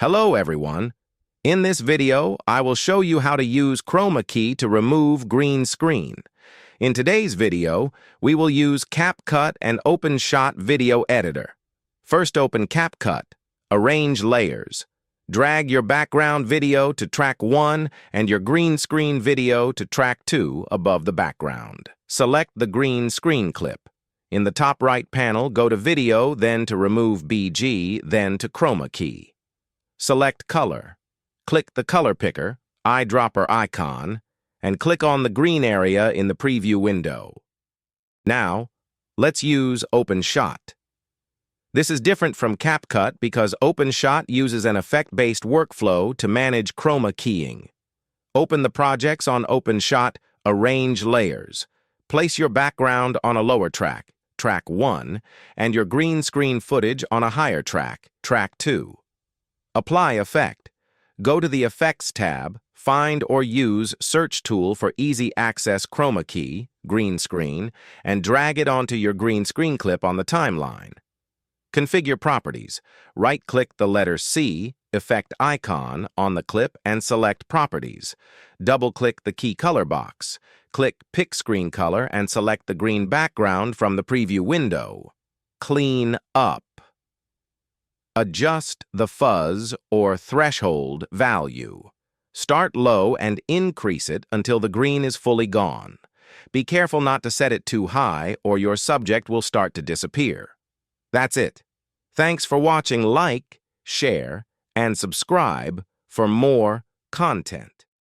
Hello everyone. In this video, I will show you how to use Chroma key to remove green screen. In today's video, we will use CapCut and OpenShot video editor. First open CapCut, arrange layers. Drag your background video to track 1 and your green screen video to track 2 above the background. Select the green screen clip. In the top right panel, go to Video, then to Remove BG, then to Chroma key. Select Color. Click the color picker, eyedropper icon, and click on the green area in the preview window. Now, let's use OpenShot. This is different from CapCut because OpenShot uses an effect-based workflow to manage chroma keying. Open the projects on OpenShot, arrange layers. Place your background on a lower track, track 1, and your green screen footage on a higher track, track 2. Apply effect. Go to the Effects tab, find or use Search tool for easy access chroma key, green screen, and drag it onto your green screen clip on the timeline. Configure properties. Right-click the letter C, effect icon, on the clip and select Properties. Double-click the key color box. Click Pick Screen Color and select the green background from the preview window. Clean up. Adjust the fuzz or threshold value. Start low and increase it until the green is fully gone. Be careful not to set it too high or your subject will start to disappear. That's it. Thanks for watching. Like, share, and subscribe for more content.